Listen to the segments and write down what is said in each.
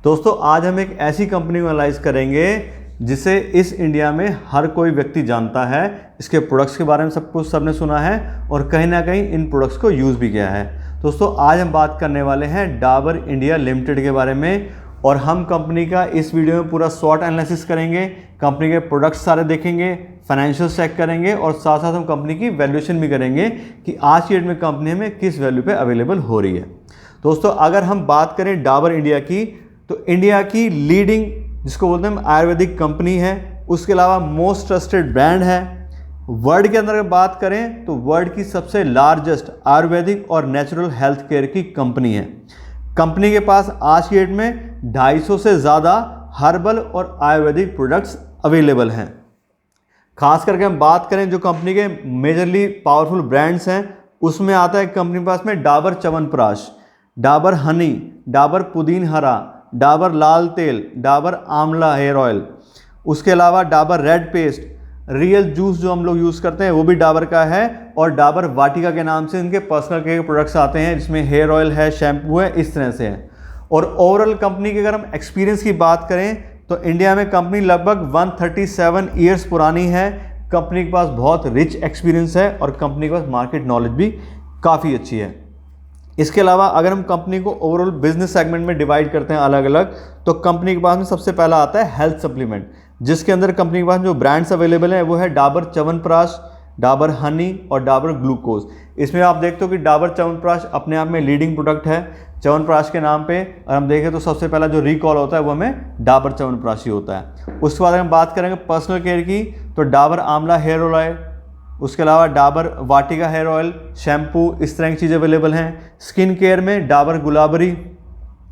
दोस्तों आज हम एक ऐसी कंपनी को एनालाइज करेंगे जिसे इस इंडिया में हर कोई व्यक्ति जानता है। इसके प्रोडक्ट्स के बारे में सब कुछ सबने सुना है और कहीं ना कहीं इन प्रोडक्ट्स को यूज़ भी किया है। दोस्तों आज हम बात करने वाले हैं डाबर इंडिया लिमिटेड के बारे में और हम कंपनी का इस वीडियो में पूरा शॉर्ट एनालिसिस करेंगे, कंपनी के प्रोडक्ट्स सारे देखेंगे, फाइनेंशियल चेक करेंगे और साथ साथ हम कंपनी की वैल्यूएशन भी करेंगे कि आज की डेट में कंपनी में किस वैल्यू पे अवेलेबल हो रही है। दोस्तों अगर हम बात करें डाबर इंडिया की तो इंडिया की लीडिंग जिसको बोलते हैं आयुर्वेदिक कंपनी है, उसके अलावा मोस्ट ट्रस्टेड ब्रांड है। वर्ल्ड के अंदर अगर बात करें तो वर्ल्ड की सबसे लार्जेस्ट आयुर्वेदिक और नेचुरल हेल्थ केयर की कंपनी है। कंपनी के पास आज की डेट में 250 से ज़्यादा हर्बल और आयुर्वेदिक प्रोडक्ट्स अवेलेबल हैं। खास करके हम बात करें जो कंपनी के मेजरली पावरफुल ब्रांड्स हैं उसमें आता है कंपनी के पास में डाबर च्यवनप्राश, डाबर हनी, डाबर पुदीन हरा, डाबर लाल तेल, डाबर आंवला हेयर ऑयल, उसके अलावा Dabur red paste, real juice जो हम लोग यूज़ करते हैं वो भी डाबर का है और डाबर वाटिका के नाम से इनके पर्सनल केयर के प्रोडक्ट्स आते हैं जिसमें हेयर ऑयल है, शैम्पू है, इस तरह से है। और ओवरऑल कंपनी के अगर हम एक्सपीरियंस की बात करें तो इंडिया में कंपनी लगभग 137 ईयर्स पुरानी है। कंपनी के पास बहुत रिच एक्सपीरियंस है और कंपनी के पास मार्केट नॉलेज भी काफ़ी अच्छी है। इसके अलावा अगर हम कंपनी को ओवरऑल बिजनेस सेगमेंट में डिवाइड करते हैं अलग अलग तो कंपनी के पास में सबसे पहला आता है हेल्थ सप्लीमेंट, जिसके अंदर कंपनी के पास जो ब्रांड्स अवेलेबल हैं वो है डाबर च्यवनप्राश, डाबर हनी और डाबर ग्लूकोज। इसमें आप देखते हो कि डाबर च्यवनप्राश अपने आप में लीडिंग प्रोडक्ट है। च्यवनप्राश के नाम पे अगर हम देखें तो सबसे पहला जो रिकॉल होता है वो हमें डाबर च्यवनप्राश ही होता है। उसके बाद अगर हम बात करेंगे पर्सनल केयर की तो डाबर आंवला हेयर ऑयल, उसके अलावा डाबर वाटिका हेयर ऑयल, शैम्पू, इस तरह की चीज़ें अवेलेबल हैं। स्किन केयर में डाबर गुलाबरी,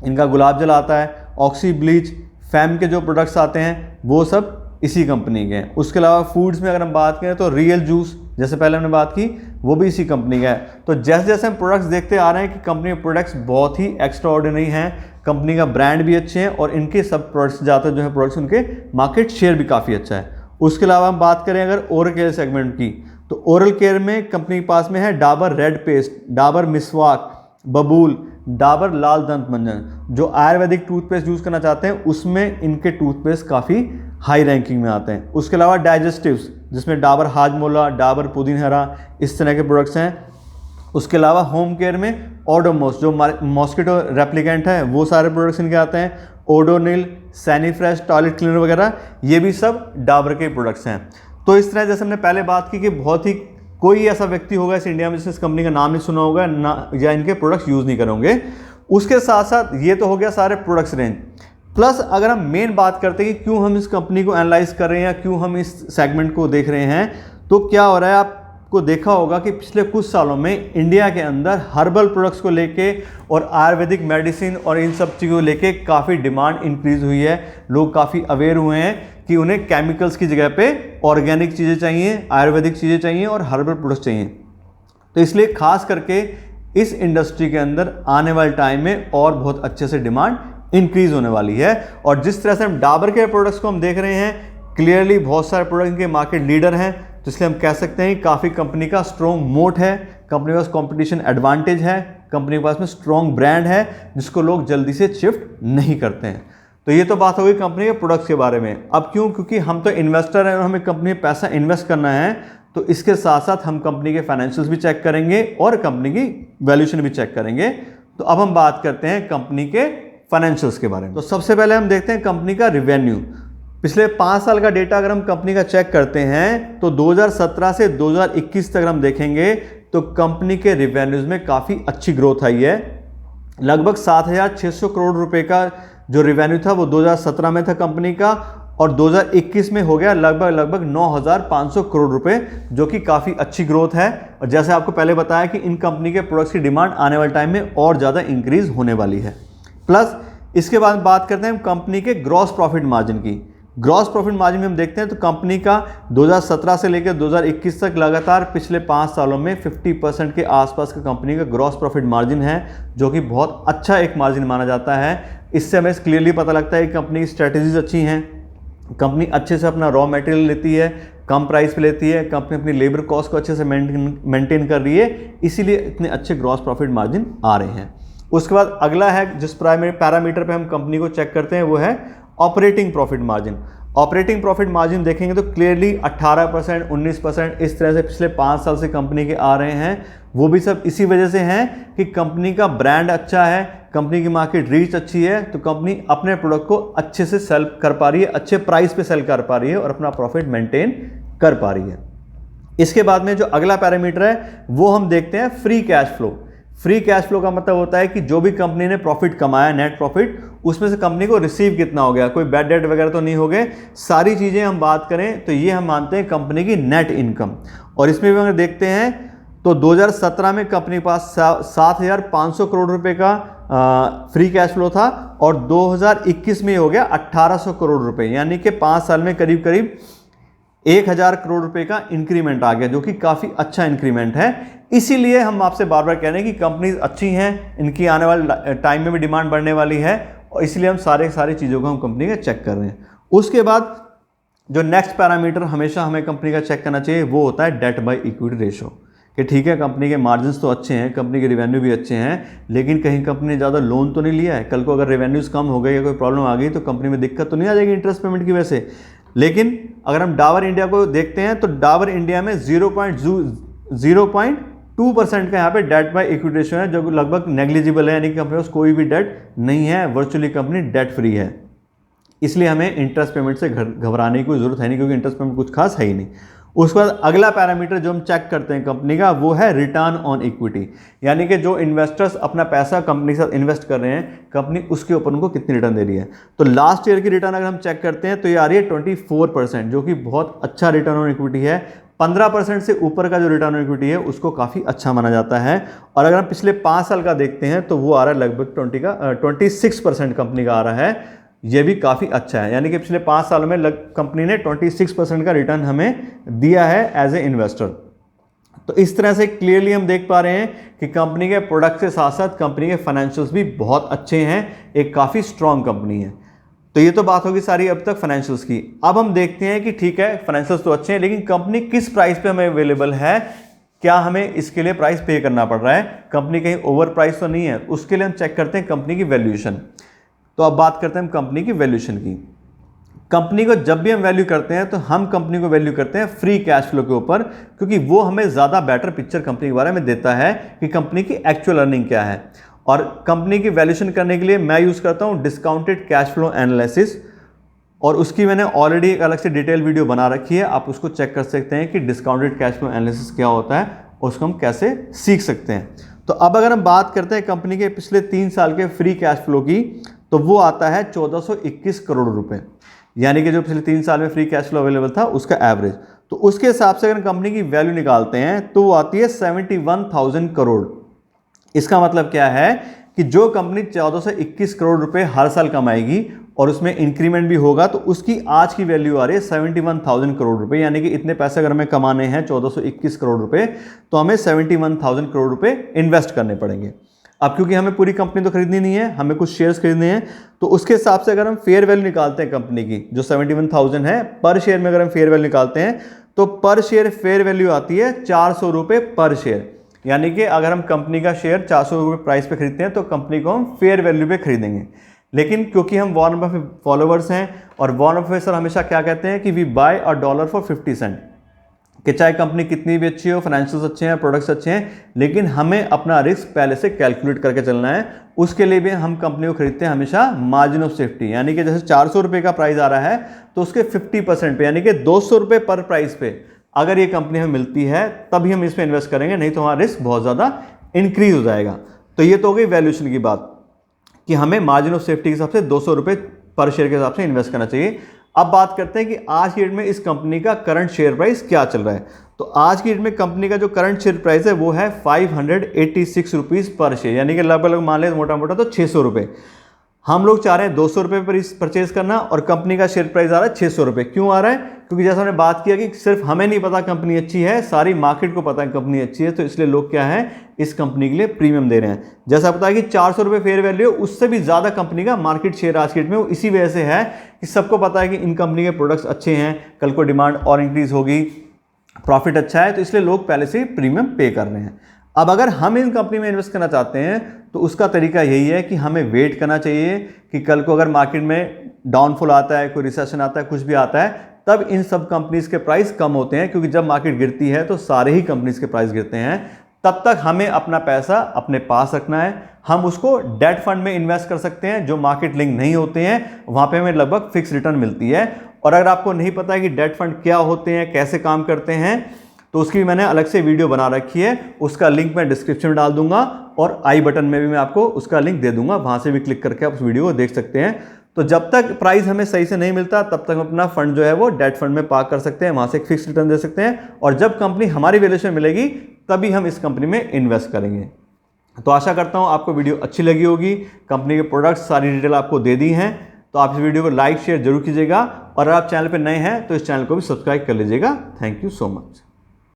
इनका गुलाब जल आता है, ऑक्सी ब्लीच, फैम के जो प्रोडक्ट्स आते हैं वो सब इसी कंपनी के हैं। उसके अलावा फूड्स में अगर हम बात करें तो रियल जूस जैसे पहले हमने बात की वो भी इसी कंपनी का है। तो जैसे जैसे हम प्रोडक्ट्स देखते आ रहे हैं कि कंपनी के प्रोडक्ट्स बहुत ही एक्स्ट्रा ऑर्डिनरी हैं, कंपनी का ब्रांड भी अच्छे हैं और इनके सब प्रोडक्ट्स ज़्यादातर जो है प्रोडक्ट्स उनके मार्केट शेयर भी काफ़ी अच्छा है। उसके अलावा हम बात करें अगर ओरल केयर सेगमेंट की तो ओरल केयर में कंपनी के पास में है डाबर रेड पेस्ट, डाबर मिसवाक, बबूल, डाबर लाल दंत मंजन। जो आयुर्वेदिक टूथपेस्ट यूज़ करना चाहते हैं उसमें इनके टूथपेस्ट काफ़ी हाई रैंकिंग में आते हैं। उसके अलावा डाइजेस्टिव्स जिसमें डाबर हाजमोला, डाबर पुदीन हरा, इस तरह के प्रोडक्ट्स हैं। उसके अलावा होम केयर में ओडोमोस जो मॉस्किटो रेप्लिकेंट है वो सारे प्रोडक्ट्स इनके आते हैं। ओडोनिल, सैनीफ्रेश टॉयलेट क्लीनर वगैरह ये भी सब डाबर के प्रोडक्ट्स हैं। तो इस तरह जैसे हमने पहले बात की कि बहुत ही कोई ऐसा व्यक्ति होगा इस इंडिया में जिसने इस कंपनी का नाम नहीं सुना होगा ना या इनके प्रोडक्ट्स यूज़ नहीं करोगे। उसके साथ साथ ये तो हो गया सारे प्रोडक्ट्स रेंज, प्लस अगर हम मेन बात करते हैं कि क्यों हम इस कंपनी को एनालाइज कर रहे हैं या क्यों हम इस सेगमेंट को देख रहे हैं तो क्या हो रहा है। आपको देखा होगा कि पिछले कुछ सालों में इंडिया के अंदर हर्बल प्रोडक्ट्स को लेके और आयुर्वेदिक मेडिसिन और इन सब चीज़ों को लेके काफ़ी डिमांड इंक्रीज़ हुई है। लोग काफ़ी अवेयर हुए हैं कि उन्हें केमिकल्स की जगह पे ऑर्गेनिक चीज़ें चाहिए, आयुर्वेदिक चीज़ें चाहिए और हर्बल प्रोडक्ट्स चाहिए। तो इसलिए खास करके इस इंडस्ट्री के अंदर आने वाले टाइम में और बहुत अच्छे से डिमांड इंक्रीज होने वाली है। और जिस तरह से हम डाबर के प्रोडक्ट्स को हम देख रहे हैं क्लियरली बहुत सारे प्रोडक्ट के मार्केट लीडर हैं, तो इसलिए हम कह सकते हैं काफ़ी कंपनी का स्ट्रॉन्ग मोट है, कंपनी के पास कॉम्पिटिशन एडवांटेज है, कंपनी के पास में स्ट्रॉन्ग ब्रांड है जिसको लोग जल्दी से शिफ्ट नहीं करते हैं। तो ये तो बात हो गई कंपनी के प्रोडक्ट्स के बारे में। अब क्यों, क्योंकि हम तो इन्वेस्टर हैं और हमें कंपनी में पैसा इन्वेस्ट करना है तो इसके साथ साथ हम कंपनी के फाइनेंशियल्स भी चेक करेंगे और कंपनी की वैल्यूएशन भी चेक करेंगे। तो अब हम बात करते हैं कंपनी के फाइनेंशियल्स के बारे में। तो सबसे पहले हम देखते हैं कंपनी का रिवेन्यू। पिछले 5 साल का डेटा अगर हम कंपनी का चेक करते हैं तो 2017 से 2021 तक हम देखेंगे तो कंपनी के रिवेन्यूज़ में काफ़ी अच्छी ग्रोथ आई है। लगभग 7,600 करोड़ रुपए का जो रिवेन्यू था वो 2017 में था कंपनी का और 2021 में हो गया लगभग 9,500 करोड़ रुपए, जो कि काफ़ी अच्छी ग्रोथ है। और जैसे आपको पहले बताया कि इन कंपनी के प्रोडक्ट्स की डिमांड आने वाले टाइम में और ज़्यादा इंक्रीज होने वाली है। प्लस इसके बाद बात करते हैं कंपनी के ग्रॉस प्रॉफिट मार्जिन की। ग्रॉस प्रॉफिट मार्जिन में हम देखते हैं तो कंपनी का 2017 से लेकर 2021 तक लगातार पिछले 5 सालों में 50% के आसपास का कंपनी का ग्रॉस प्रॉफिट मार्जिन है, जो कि बहुत अच्छा एक मार्जिन माना जाता है। इससे हमें क्लियरली पता लगता है कि कंपनी की स्ट्रैटेजीज अच्छी हैं, कंपनी अच्छे से अपना रॉ मटेरियल लेती है, कम प्राइस पे लेती है, कंपनी अपनी लेबर कॉस्ट को अच्छे से मेंटेन कर रही है, इसीलिए इतने अच्छे ग्रॉस प्रॉफिट मार्जिन आ रहे हैं। उसके बाद अगला है जिस पैरामीटर पे हम कंपनी को चेक करते हैं वो है operating profit margin. Operating profit margin देखेंगे तो क्लियरली 18%, 19% इस तरह से पिछले 5 साल से कंपनी के आ रहे हैं। वो भी सब इसी वजह से हैं कि कंपनी का ब्रांड अच्छा है, कंपनी की मार्केट रीच अच्छी है, तो कंपनी अपने प्रोडक्ट को अच्छे से सेल कर पा रही है, अच्छे प्राइस पे सेल कर पा रही है और अपना प्रॉफिट मेंटेन कर पा रही है। इसके बाद में जो अगला पैरामीटर है वो हम देखते हैं free cash flow. Free cash flow का मतलब होता है कि जो भी कंपनी ने प्रॉफिट कमाया, नेट प्रॉफिट, उसमें से कंपनी को रिसीव कितना हो गया, कोई बैड डेट वगैरह तो नहीं हो गए। सारी चीज़ें हम बात करें तो ये हम मानते हैं कंपनी की नेट इनकम। और इसमें भी अगर देखते हैं तो 2017 में कंपनी के पास 7,500 करोड़ रुपए का फ्री कैश फ्लो था और 2021 में हो गया 1,800 करोड़ रुपए, यानी कि 5 साल में करीब करीब 1,000 करोड़ रुपए का इंक्रीमेंट आ गया, जो कि काफ़ी अच्छा इंक्रीमेंट है। इसीलिए हम आपसे बार बार कह रहे हैं कि कंपनीज अच्छी हैं, इनकी आने वाले टाइम में भी डिमांड बढ़ने वाली है, और इसलिए हम सारी चीज़ों को हम कंपनी का चेक कर रहे हैं। उसके बाद जो नेक्स्ट पैरामीटर हमेशा हमें कंपनी का चेक करना चाहिए वो होता है डेट बाई इक्विटी रेशो, कि ठीक है कंपनी के मार्जिन्स तो अच्छे हैं, कंपनी के रेवेन्यू भी अच्छे हैं, लेकिन कहीं कंपनी ने ज़्यादा लोन तो नहीं लिया है। कल को अगर रेवेन्यूज़ कम हो गए या कोई प्रॉब्लम आ गई तो कंपनी में दिक्कत तो नहीं आ जाएगी इंटरेस्ट पेमेंट की वजह से। लेकिन अगर हम डाबर इंडिया को देखते हैं तो डाबर इंडिया में 0.2% का यहाँ पे डेट बाई इक्विटी रेशियो है, जो लगभग नेग्लिजिबल है, यानी कि कंपनी के पास कोई भी डेट नहीं है, वर्चुअली कंपनी डेट फ्री है। इसलिए हमें इंटरेस्ट पेमेंट से घबराने की कोई जरूरत है नहीं, क्योंकि इंटरेस्ट पेमेंट कुछ खास है ही नहीं। उसके बाद अगला पैरामीटर जो हम चेक करते हैं कंपनी का वो है रिटर्न ऑन इक्विटी, यानी कि जो इन्वेस्टर्स अपना पैसा कंपनी के साथ इन्वेस्ट कर रहे हैं, कंपनी उसके ऊपर उनको कितनी रिटर्न दे रही है। तो लास्ट ईयर की रिटर्न अगर हम चेक करते हैं तो ये आ रही है 24%, जो कि बहुत अच्छा रिटर्न ऑन इक्विटी है। 15% से ऊपर का जो रिटर्न ऑन इक्विटी है उसको काफ़ी अच्छा माना जाता है। और अगर हम पिछले 5 साल का देखते हैं तो वो आ रहा है लगभग 26% कंपनी का आ रहा है। ये भी काफ़ी अच्छा है, यानी कि पिछले 5 सालों में कंपनी ने 26% का रिटर्न हमें दिया है एज ए इन्वेस्टर। तो इस तरह से क्लियरली हम देख पा रहे हैं कि कंपनी के प्रोडक्ट के साथ साथ कंपनी के फाइनेंशियल्स भी बहुत अच्छे हैं, एक काफ़ी स्ट्रॉन्ग कंपनी है। तो ये तो बात होगी सारी अब तक फाइनेंशियल्स की। अब हम देखते हैं कि ठीक है फाइनेंशियल्स तो अच्छे हैं, लेकिन कंपनी किस प्राइस पे हमें अवेलेबल है, क्या हमें इसके लिए प्राइस पे करना पड़ रहा है, कंपनी कहीं ओवर प्राइस तो नहीं है। उसके लिए हम चेक करते हैं कंपनी की वैल्यूएशन। तो अब बात करते हैं हम कंपनी की वैल्यूएशन की। कंपनी को जब भी हम वैल्यू करते हैं तो हम कंपनी को वैल्यू करते हैं फ्री कैश फ्लो के ऊपर, क्योंकि वो हमें ज़्यादा बेटर पिक्चर कंपनी के बारे में देता है कि कंपनी की एक्चुअल अर्निंग क्या है। और कंपनी की वैल्यूएशन करने के लिए मैं यूज़ करता हूँ डिस्काउंटेड कैश फ्लो एनालिसिस, और उसकी मैंने ऑलरेडी एक अलग से डिटेल वीडियो बना रखी है, आप उसको चेक कर सकते हैं कि डिस्काउंटेड कैश फ्लो एनालिसिस क्या होता है और उसको हम कैसे सीख सकते हैं। तो अब अगर हम बात करते हैं कंपनी के पिछले 3 साल के फ्री कैश फ्लो की, तो वो आता है 1421 करोड़ रुपए, यानी कि जो पिछले 3 साल में फ्री कैश फ्लो अवेलेबल था उसका एवरेज। तो उसके हिसाब से अगर कंपनी की वैल्यू निकालते हैं तो वो आती है 71,000 करोड़। इसका मतलब क्या है कि जो कंपनी 1421 करोड़ रुपए हर साल कमाएगी और उसमें इंक्रीमेंट भी होगा, तो उसकी आज की वैल्यू आ रही है 71,000 करोड़ रुपए, यानी कि इतने पैसे अगर हमें कमाने हैं 1421 करोड़ रुपए, तो हमें 71,000 करोड़ रुपए इन्वेस्ट करने पड़ेंगे। अब क्योंकि हमें पूरी कंपनी तो खरीदनी नहीं है, हमें कुछ शेयर्स खरीदने हैं, तो उसके हिसाब से अगर हम फेयर वैल्यू निकालते हैं कंपनी की, जो 71,000 है पर शेयर में अगर हम फेयर वैल्यू निकालते हैं तो पर शेयर फेयर वैल्यू आती है 400 रुपये पर शेयर। यानी कि अगर हम कंपनी का शेयर 400 रुपये प्राइस पे खरीदते हैं तो कंपनी को हम फेयर वैल्यू पे खरीदेंगे। लेकिन क्योंकि हम वॉरेन बफेट फॉलोवर्स हैं, और वॉरेन बफेट सर हमेशा क्या कहते हैं कि we buy a dollar for 50 cent, कि चाहे कंपनी कितनी भी अच्छी हो, फाइनेंशियल्स अच्छे हैं, प्रोडक्ट्स अच्छे हैं, लेकिन हमें अपना रिस्क पहले से कैलकुलेट करके चलना है। उसके लिए भी हम कंपनी को खरीदते हैं हमेशा मार्जिन ऑफ सेफ्टी, यानी कि जैसे 400 रुपये का प्राइस आ रहा है तो उसके 50% पे, यानी कि 200 रुपये पर प्राइस पे अगर ये कंपनी हमें मिलती है तभी हम इसमें इन्वेस्ट करेंगे, नहीं तो हमारा रिस्क बहुत ज़्यादा इंक्रीज हो जाएगा। तो ये तो हो गई वैल्यूएशन की बात कि हमें मार्जिन ऑफ सेफ्टी के हिसाब से 200 रुपये पर शेयर के हिसाब से इन्वेस्ट करना चाहिए। अब बात करते हैं कि आज की डेट में इस कंपनी का करंट शेयर प्राइस क्या चल रहा है। तो आज की डेट में कंपनी का जो करंट शेयर प्राइस है वो है 586 रुपीज़ पर शेयर, यानी कि लगभग मान लें मोटा मोटा तो 600 रुपये। हम लोग चाह रहे हैं 200 रुपये पर परचेज करना, और कंपनी का शेयर प्राइस आ रहा है 600 रुपये। क्यों आ रहा है? क्योंकि जैसा हमने बात किया कि सिर्फ हमें नहीं पता कंपनी अच्छी है, सारी मार्केट को पता है कंपनी अच्छी है, तो इसलिए लोग क्या है इस कंपनी के लिए प्रीमियम दे रहे हैं। जैसा पता है कि 400 रुपये फेयर वैल्यू, उससे भी ज़्यादा कंपनी का मार्केट शेयर आज की डेट में वो इसी वजह से है कि सबको पता है कि इन कंपनी के प्रोडक्ट्स अच्छे हैं, कल को डिमांड और इंक्रीज होगी, प्रॉफिट अच्छा है, तो इसलिए लोग पहले से ही प्रीमियम पे कर रहे हैं। अब अगर हम इन कंपनी में इन्वेस्ट करना चाहते हैं तो उसका तरीका यही है कि हमें वेट करना चाहिए कि कल को अगर मार्केट में डाउनफॉल आता है, कोई रिसेशन आता है, कुछ भी आता है, तब इन सब कंपनीज के प्राइस कम होते हैं, क्योंकि जब मार्केट गिरती है तो सारे ही कंपनीज के प्राइस गिरते हैं। तब तक हमें अपना पैसा अपने पास रखना है। हम उसको डेट फंड में इन्वेस्ट कर सकते हैं जो मार्केट लिंक नहीं होते हैं, वहां पे हमें लगभग फिक्स रिटर्न मिलती है। और अगर आपको नहीं पता है कि डेट फंड क्या होते हैं, कैसे काम करते हैं, तो उसकी मैंने अलग से वीडियो बना रखी है, उसका लिंक मैं डिस्क्रिप्शन में डाल दूंगा और आई बटन में भी मैं आपको उसका लिंक दे दूंगा, वहां से भी क्लिक करके आप उस वीडियो को देख सकते हैं। तो जब तक प्राइस हमें सही से नहीं मिलता तब तक हम अपना फंड जो है वो डेट फंड में पार्क कर सकते हैं, वहां से एक फिक्स रिटर्न दे सकते हैं, और जब कंपनी हमारी वैल्यूएशन मिलेगी तभी हम इस कंपनी में इन्वेस्ट करेंगे। तो आशा करता हूं आपको वीडियो अच्छी लगी होगी। कंपनी के प्रोडक्ट्स सारी डिटेल आपको दे दी हैं, तो आप इस वीडियो को लाइक शेयर जरूर कीजिएगा, और अगर आप चैनल पर नए हैं तो इस चैनल को भी सब्सक्राइब कर लीजिएगा। Thank you so much.